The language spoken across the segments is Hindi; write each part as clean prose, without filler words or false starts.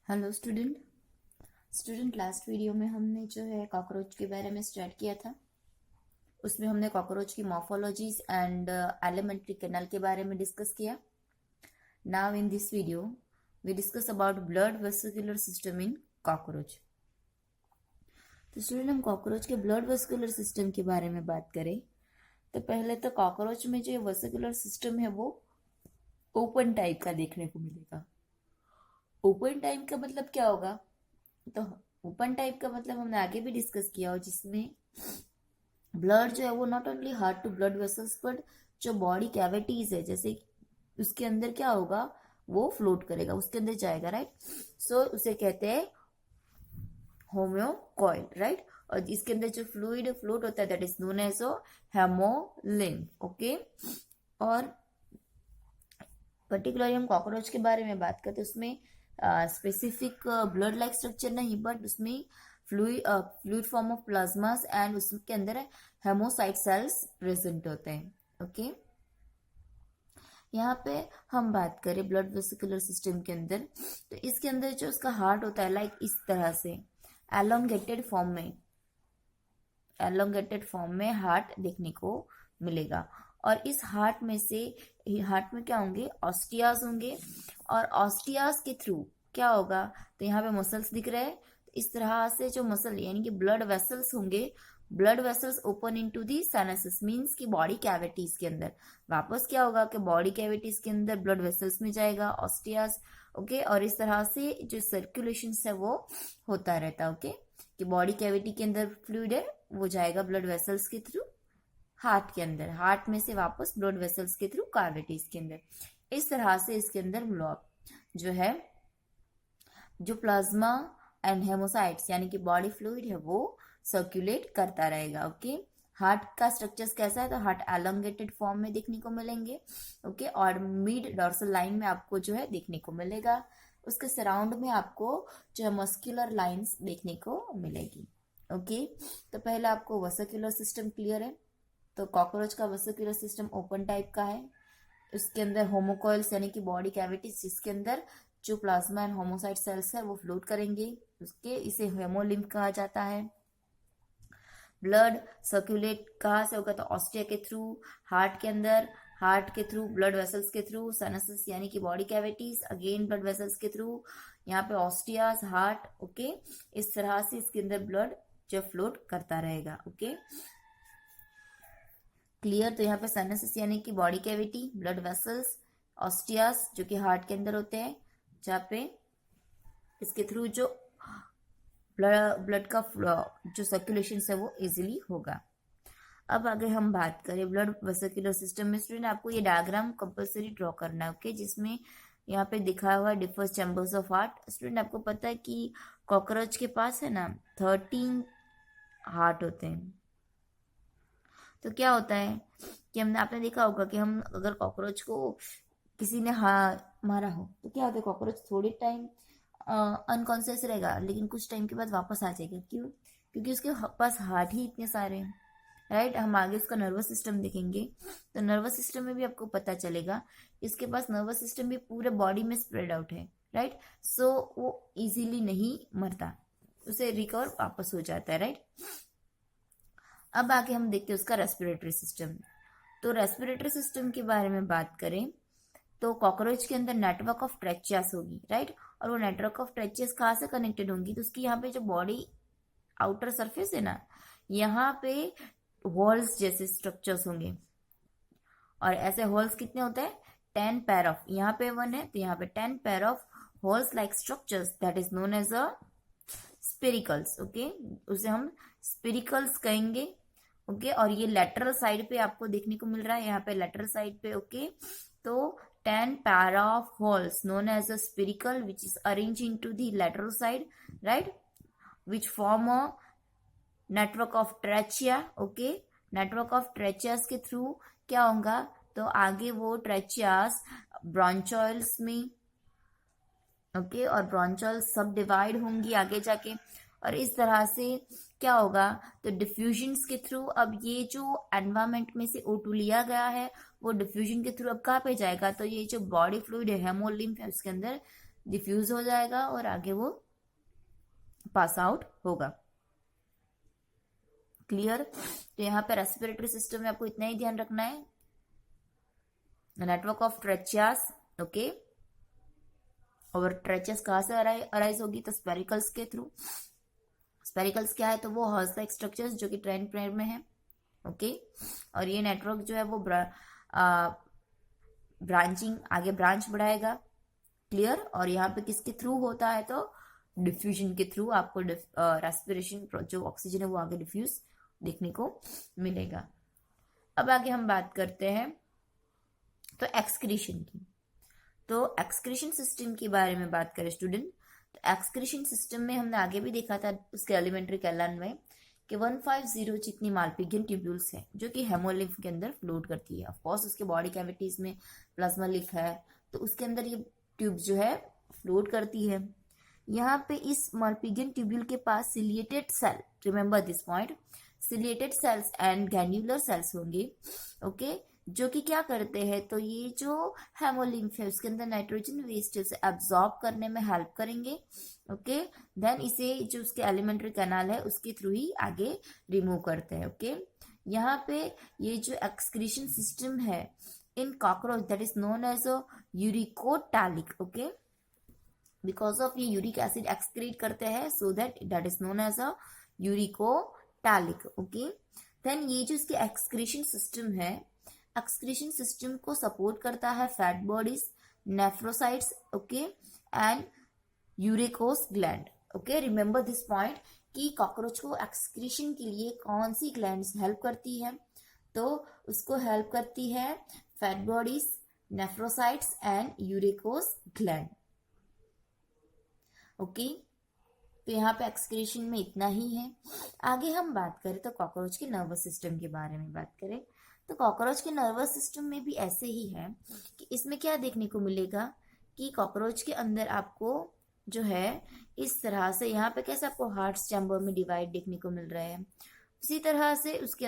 हेलो स्टूडेंट लास्ट वीडियो में हमने जो है कॉकरोच के बारे में स्टार्ट किया था। उसमें हमने कॉकरोच की मॉर्फोलॉजीज एंड एलिमेंट्री कैनाल के बारे में डिस्कस किया। Now in this video we discuss about blood vesicular system in cockroach. तो स्टूडेंट, हम कॉकरोच के ब्लड वेसिकुलर सिस्टम के बारे में बात करें तो पहले तो कॉकरोच में जो वेसिकुलर सिस्टम है वो ओपन टाइप का देखने को मिलेगा। ओपन टाइप का मतलब क्या होगा? तो ओपन टाइप का मतलब हमने आगे भी डिस्कस किया, और जिसमें ब्लड जो है वो not only heart to blood vessels but जो बॉडी कैविटीज है, जैसे उसके अंदर क्या होगा, वो फ्लोट करेगा, उसके अंदर जाएगा, राइट। सो उसे कहते हैं होम्योकॉइल, राइट। और इसके अंदर जो फ्लूइड फ्लोट होता है that is known as hemolymph, okay. और पर्टिकुलरली हम कॉकरोच के बारे में बात करते हैं, उसमें स्पेसिफिक ब्लड लाइक स्ट्रक्चर नहीं, बट उसमें fluid form of plasmas and उसके अंदर हेमोसाइट सेल्स प्रेजेंट होते हैं, ओके। यहाँ पे हम बात करें ब्लड वेसिकुलर सिस्टम के अंदर, तो इसके अंदर जो उसका हार्ट होता है लाइक इस तरह से एलोंगेटेड फॉर्म में हार्ट देखने को मिलेगा। और इस हार्ट में क्या होंगे, ऑस्टियाज होंगे, और ऑस्टियाज के थ्रू क्या होगा, तो यहाँ पे मसल्स दिख रहे हैं। तो इस तरह से जो मसल यानी कि ब्लड वेसल्स होंगे, blood vessels open into the sinuses, means की बॉडी कैविटीज के अंदर वापस क्या होगा कि बॉडी कैविटीज के अंदर ब्लड वेसल्स में जाएगा ऑस्टियाज, ओके। और इस तरह से जो सर्कुलेशन है वो होता रहता है, ओके। कि बॉडी कैविटी के अंदर फ्लूइड है वो जाएगा ब्लड वेसल्स के थ्रू हार्ट के अंदर, हार्ट में से वापस ब्लड वेसल्स के थ्रू कैविटीज के अंदर। इस तरह से इसके अंदर ब्लड जो है, जो प्लाज्मा एंड हेमोसाइट्स यानी कि बॉडी फ्लूइड है वो सर्कुलेट करता रहेगा, ओके। हार्ट का स्ट्रक्चर कैसा है, तो हार्ट एलोंगेटेड फॉर्म में देखने को मिलेंगे, ओके। और मिड डॉर्सल लाइन में आपको जो है देखने को मिलेगा, उसके सराउंड में आपको जो है मस्कुलर लाइंस देखने को मिलेगी, ओके। तो पहले आपको वेसिकुलर सिस्टम क्लियर है। तो कॉकरोच का वेसिकुलर सिस्टम ओपन टाइप का है। उसके अंदर होमोकॉइल्स यानी कि बॉडी कैविटीज, जिसके अंदर जो प्लाज्मा एंड होमोसाइट सेल्स है वो फ्लोट करेंगे, उसके इसे हेमोलिम्फ कहा जाता है। ब्लड सर्कुलेट कहाँ से होगा, तो ऑस्टिया के थ्रू हार्ट के अंदर, हार्ट के थ्रू ब्लड वेसल्स के थ्रू साइनसेस यानी कि body cavities, again blood vessels के थ्रू यहाँ पे ऑस्टियास, हार्ट, ओके। इस तरह से इसके अंदर ब्लड जो फ्लोट करता रहेगा, ओके। क्लियर? तो यहाँ पे साइनसेस यानी कि बॉडी कैविटी, ब्लड वेसल्स, ऑस्टियास जो कि हार्ट के अंदर होते हैं, जहाँ पे इसके थ्रू जो ब्लड का जो सर्कुलेशन है वो इजीली होगा। अब अगर हम बात करें ब्लड वेसिकुलर सिस्टम में, स्टूडेंट आपको ये डायग्राम कंपलसरी ड्रॉ करना है, ओके। जिसमें यहाँ पे दिखा हुआ different chambers of heart. Student आपको पता है कि कॉकरोच के पास है ना 13 हार्ट होते हैं। तो क्या होता है कि हमने आपने देखा होगा कि हम अगर कॉकरोच को किसी ने मारा हो तो क्या होता है, कॉकरोच थोड़ी टाइम अनकॉन्शियस रहेगा, लेकिन कुछ टाइम के बाद वापस आ जाएगा। क्यों? क्योंकि उसके पास हार्ट ही इतने सारे हैं, राइट। हम आगे उसका नर्वस सिस्टम देखेंगे तो नर्वस सिस्टम में भी आपको पता चलेगा इसके पास नर्वस सिस्टम भी पूरे बॉडी में स्प्रेड आउट है, राइट। सो वो इजीली नहीं मरता, उसे रिकवर वापस हो जाता है, राइट। अब आगे हम देखते हैं उसका रेस्पिरेटरी सिस्टम। तो रेस्पिरेटरी सिस्टम के बारे में बात करें तो कॉकरोच के अंदर नेटवर्क ऑफ ट्रेचियास होगी, राइट। और वो नेटवर्क ऑफ ट्रेचियास कहाँ से कनेक्टेड होंगी, तो उसकी यहाँ पे जो बॉडी आउटर सरफेस है ना, यहाँ पे होल्स जैसे स्ट्रक्चर्स होंगे। और ऐसे होल्स कितने होते हैं, 10 पेयर ऑफ, यहाँ पे 1 है तो यहाँ पे 10 pair of holes like structures that is known as a spiracles, okay. उसे हम स्पिरिकल्स कहेंगे, ओके। और ये लेटरल साइड पे आपको देखने को मिल रहा है, यहाँ पे लेटरल साइड पे, ओके। तो 10 pair of holes known as a spiracle which is arranged into the lateral side, right, which form a network of trachea, okay। network of tracheas के थ्रू क्या होगा, तो आगे वो ट्रेचियास ब्रॉन्चॉइल्स में, ओके। और ब्रॉन्चॉइल सब डिवाइड होंगी आगे जाके, और इस तरह से क्या होगा, तो डिफ्यूजन्स के थ्रू अब ये जो एनवायरमेंट में से O2 लिया गया है वो डिफ्यूजन के थ्रू अब कहाँ पे जाएगा, तो ये जो बॉडी फ्लूइड है हेमोलिम्फ है उसके अंदर डिफ्यूज हो जाएगा और आगे वो पास आउट होगा। क्लियर। तो यहाँ पे रेस्पिरेटरी सिस्टम में आपको इतना ही ध्यान रखना है, नेटवर्क ऑफ ट्रेचियास, ओके। और ट्रेचियस कहाँ से अराइज होगी, तो स्पेरिकल्स के थ्रू। स्पेरिकल्स क्या है, तो वो हॉर्स लाइक स्ट्रक्चर्स जो कि ट्रेन पेयर में है, ओके। और ये नेटवर्क जो है वो ब्रांचिंग, आगे ब्रांच बढ़ाएगा। क्लियर। और यहाँ पे किसके थ्रू होता है, तो डिफ्यूजन के थ्रू आपको रेस्पिरेशन जो ऑक्सीजन है वो आगे डिफ्यूज देखने को मिलेगा। अब आगे हम बात करते हैं तो एक्सक्रीशन की। तो एक्सक्रीशन सिस्टम के बारे में बात करें स्टूडेंट, तो एक्सक्रीशन सिस्टम में हमने आगे भी देखा था उसके एलिमेंट्री कैलन में कि 150 जितनी मालपिगियन ट्यूब्यूल्स है जो कि हेमोलिम्फ के अंदर फ्लोट करती है। ऑफ कोर्स उसके बॉडी कैविटीज में प्लाज्मा लिम्फ है, तो उसके अंदर ये ट्यूब जो है फ्लोट करती है। यहाँ पे इस मालपिगियन ट्यूब्यूल के पास ciliated cell, remember this point, ciliated cells and granular cells होंगे, ओके, जो कि क्या करते हैं, तो ये जो हेमोलिम्फ है उसके अंदर नाइट्रोजन वेस्ट से एब्जॉर्ब करने में हेल्प करेंगे, ओके। देन इसे जो उसके एलिमेंट्री कैनाल है उसके थ्रू ही आगे रिमूव करते हैं, ओके। यहाँ पे ये जो एक्सक्रीशन सिस्टम है in cockroach that is known as a uricotelic, okay, because of ये यूरिक एसिड एक्सक्रीट करते हैं, so that is known as a uricotelic, okay. Then ये जो इसके एक्सक्रीशन सिस्टम है, एक्सक्रीशन सिस्टम को सपोर्ट करता है fat bodies, nephrocytes, okay, and uricose gland, okay. Remember this point कि कॉकरोच को एक्सक्रीशन के लिए कौन सी ग्लैंड्स हेल्प करती है, तो उसको हेल्प करती है fat bodies, nephrocytes and uricose gland, okay. तो यहाँ पे एक्सक्रीशन में इतना ही है। आगे हम बात करें तो कॉकरोच के नर्वस सिस्टम के बारे में बात करें, तो कॉकरोच के नर्वस सिस्टम में भी ऐसे ही है कि इसमें क्या देखने को मिलेगा कि कॉकरोच के अंदर आपको जो है इस तरह से यहाँ पे कैसे आपको हार्ट चैम्बर में डिवाइड देखने को मिल रहा है, उसी तरह से उसके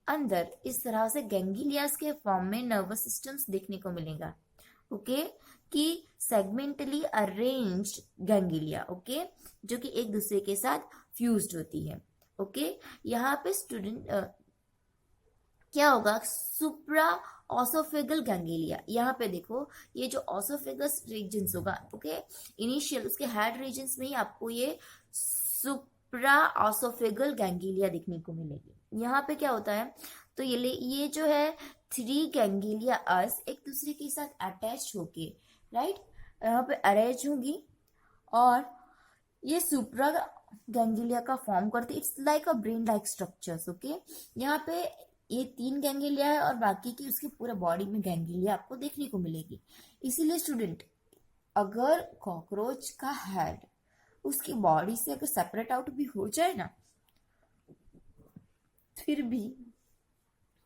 अंदर इस तरह से गैंग्लियास के फॉर्म में नर्वस सिस्टम्स देखने को मिलेगा, ओके, कि सेगमेंटली अरेंज्ड गैंग्लिया, ओके, जो कि एक दूसरे के साथ फ्यूज्ड होती है, ओके। यहाँ पे स्टूडेंट क्या होगा, सुप्रा ऑसोफेगल गैंग्लिया, यहाँ पे देखो ये जो ऑसोफेगस रीजन्स होगा, ओके, इनिशियल उसके हेड रीजन्स में ही आपको ये सुप्रा ऑसोफेगल गैंग्लिया देखने को मिलेगी। यहाँ पे क्या होता है, तो ये जो है 3 गैंग्लिया अर्स एक दूसरे के साथ अटैच होके, राइट, यहाँ पे अरेंज होगी और ये सुप्रा गैंग्लिया का फॉर्म करते, it's like a brain like structures, okay. यहाँ पे ये 3 गैंग्लिया है और बाकी की उसके पूरे बॉडी में गैंग्लिया आपको देखने को मिलेगी। इसीलिए स्टूडेंट अगर कॉकरोच का हेड उसकी बॉडी से अगर सेपरेट आउट भी हो जाए ना, फिर भी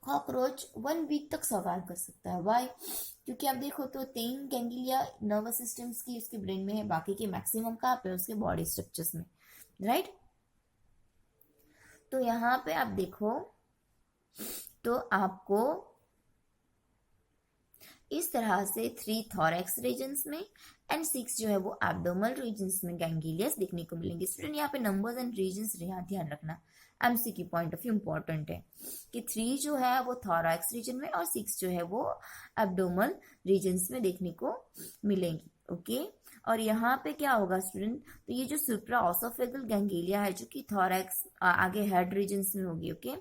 कॉकरोच 1 वीक तक सर्वाइव कर सकता है। वाई? क्योंकि आप देखो तो 3 गैंग्लिया नर्वस सिस्टम्स की उसके ब्रेन में है, बाकी के मैक्सिमम कहाँ पे उसके बॉडी स्ट्रक्चर्स में, राइट। तो यहाँ पे आप देखो तो आपको इस तरह से 3 थॉरैक्स रीजन्स में एंड 6 जो है वो एब्डोमिनल रीजन्स में गैंग्लियास देखने को मिलेंगे। स्टूडेंट यहाँ पे नंबर्स एंड रीजन्स ध्यान रखना, MCQ point of view important है कि 3 जो है वो थॉरैक्स रीजन में और 6 जो है वो एब्डोमिनल रीजन्स में देखने को मिलेंगी, ओके। और यहाँ पे क्या होगा स्टूडेंट, तो ये जो सुप्रा ऑसोफेगल गैंग्लिया है जो कि थॉरैक्स आगे हेड रीजन्स में होगी, ओके।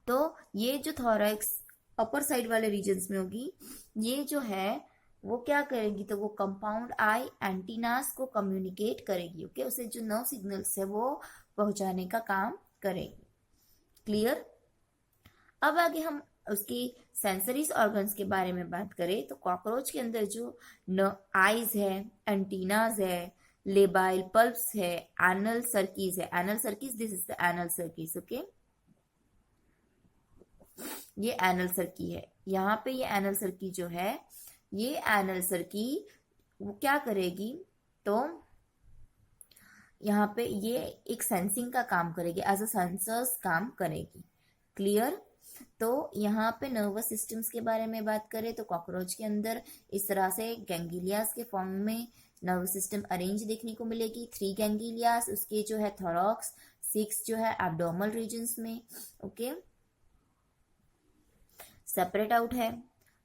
तो ये जो थॉरैक्स अपर साइड वाले रीजन्स में होगी, ये जो है वो क्या करेगी, तो वो कंपाउंड आई एंटीनास को कम्युनिकेट करेगी, ओके, उसे जो नर्व सिग्नल्स है वो पहुंचाने का काम करेगी। क्लियर। अब आगे हम उसकी सेंसरीज ऑर्गन्स के बारे में बात करें तो कॉकरोच के अंदर जो आईज है, एंटीनाज है, लेबाइल पल्प्स है, एनल सर्कीज है, anal cerci, this is the anal cerci, okay, ये एनल सर्की है। यहाँ पे ये एनल सर्की जो है, ये एनल सर्की वो क्या करेगी, तो यहाँ पे ये एक सेंसिंग का काम करेगी, एज अ सेंसर्स काम करेगी। क्लियर। तो यहाँ पे नर्वस सिस्टम्स के बारे में बात करें तो कॉकरोच के अंदर इस तरह से गैंग्लियास के फॉर्म में नर्वस सिस्टम अरेंज देखने को मिलेगी। 3 गैंग्लियास, उसके जो है थोरैक्स, 6 जो है एब्डोमिनल रीजन्स में, ओके, सेपरेट आउट है।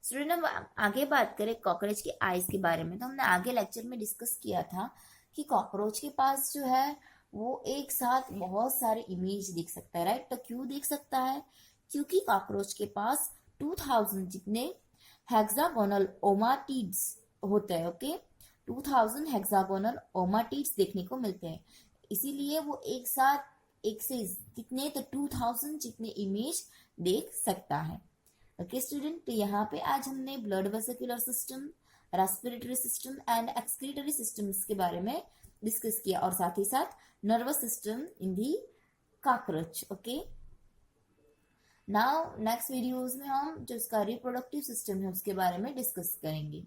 स्टूडेंट, हम आगे बात करें कॉकरोच के आईज के बारे में, तो हमने आगे लेक्चर में डिस्कस किया था कि कॉकरोच के पास जो है वो एक साथ बहुत सारे इमेज देख सकता है, राइट। तो क्यों देख सकता है? क्योंकि कॉकरोच के पास 2000 जितने हेक्सागोनल ओमाटिड्स होते हैं, ओके, 2000 हेक्सागोनल ओमाटिड्स देखने को मिलते हैं। इसीलिए वो एक साथ एक से कितने, तो 2000 जितने इमेज देख सकता है। ओके स्टूडेंट, तो यहाँ पे आज हमने blood vesicular system, respiratory system and excretory systems के बारे में डिस्कस किया और साथ ही साथ nervous system in the cockroach. Okay, now next videos में हम जो इसका रिप्रोडक्टिव सिस्टम है उसके बारे में डिस्कस करेंगे।